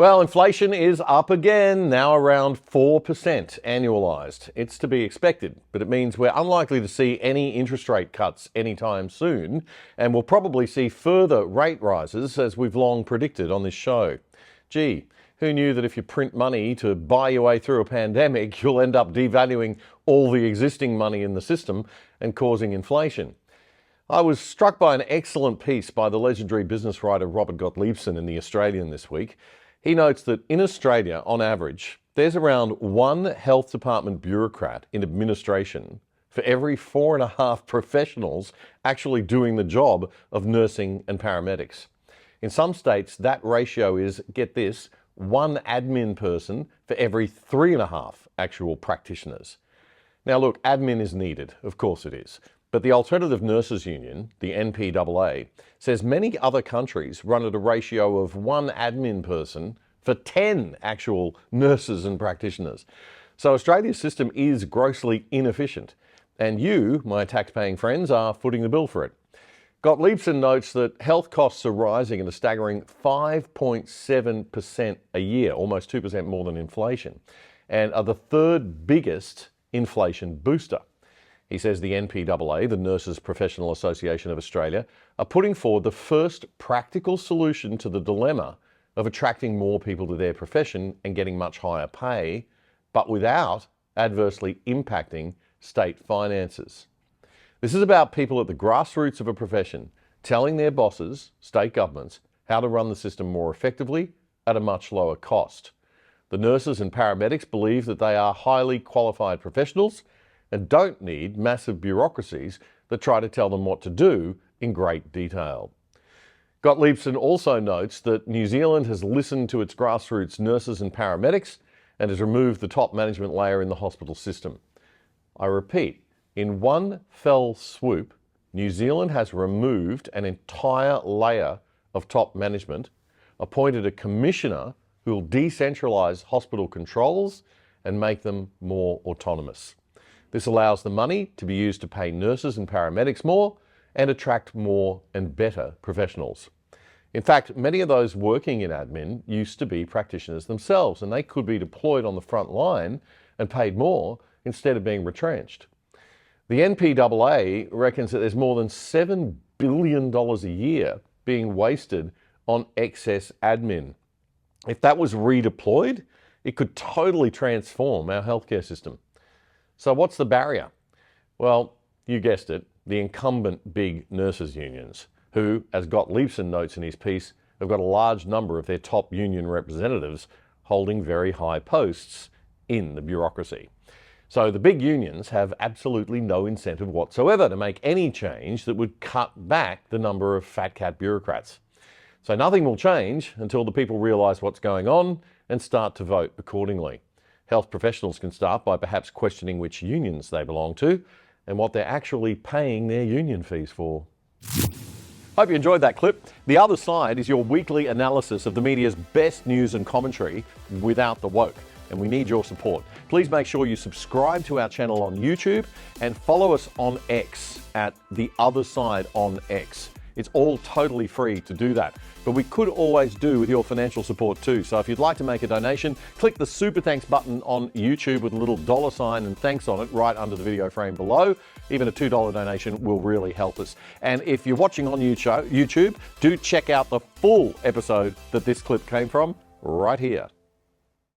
Well, inflation is up again, now around 4% annualised. It's to be expected, but it means we're unlikely to see any interest rate cuts anytime soon, and we'll probably see further rate rises as we've long predicted on this show. Gee, who knew that if you print money to buy your way through a pandemic, you'll end up devaluing all the existing money in the system and causing inflation? I was struck by an excellent piece by the legendary business writer Robert Gottliebsen in The Australian this week. He notes that in Australia, on average, there's around one health department bureaucrat in administration for every 4.5 professionals actually doing the job of nursing and paramedics. In some states, that ratio is, get this, one admin person for every 3.5 actual practitioners. Now look, admin is needed, of course it is. But the Alternative Nurses Union, the NPAA, says many other countries run at a ratio of one admin person for 10 actual nurses and practitioners. So Australia's system is grossly inefficient, and you, my tax-paying friends, are footing the bill for it. Gottliebsen notes that health costs are rising at a staggering 5.7% a year, almost 2% more than inflation, and are the third biggest inflation booster. He says the NPAA, the Nurses Professional Association of Australia, are putting forward the first practical solution to the dilemma of attracting more people to their profession and getting much higher pay, but without adversely impacting state finances. This is about people at the grassroots of a profession telling their bosses, state governments, how to run the system more effectively at a much lower cost. The nurses and paramedics believe that they are highly qualified professionals and don't need massive bureaucracies that try to tell them what to do in great detail. Gottliebsen also notes that New Zealand has listened to its grassroots nurses and paramedics and has removed the top management layer in the hospital system. I repeat, in one fell swoop, New Zealand has removed an entire layer of top management, appointed a commissioner who will decentralise hospital controls and make them more autonomous. This allows the money to be used to pay nurses and paramedics more and attract more and better professionals. In fact, many of those working in admin used to be practitioners themselves, and they could be deployed on the front line and paid more instead of being retrenched. The NPAA reckons that there's more than $7 billion a year being wasted on excess admin. If that was redeployed, it could totally transform our healthcare system. So what's the barrier? Well, you guessed it, the incumbent big nurses unions, who, as Gottliebsen notes in his piece, have got a large number of their top union representatives holding very high posts in the bureaucracy. So the big unions have absolutely no incentive whatsoever to make any change that would cut back the number of fat cat bureaucrats. So nothing will change until the people realise what's going on and start to vote accordingly. Health professionals can start by perhaps questioning which unions they belong to and what they're actually paying their union fees for. Hope you enjoyed that clip. The Other Side is your weekly analysis of the media's best news and commentary without the woke, and we need your support. Please make sure you subscribe to our channel on YouTube and follow us on X at The Other Side on X. It's all totally free to do that, but we could always do with your financial support too. So if you'd like to make a donation, click the Super Thanks button on YouTube with a little $ and thanks on it right under the video frame below. Even a $2 donation will really help us. And if you're watching on YouTube, do check out the full episode that this clip came from right here.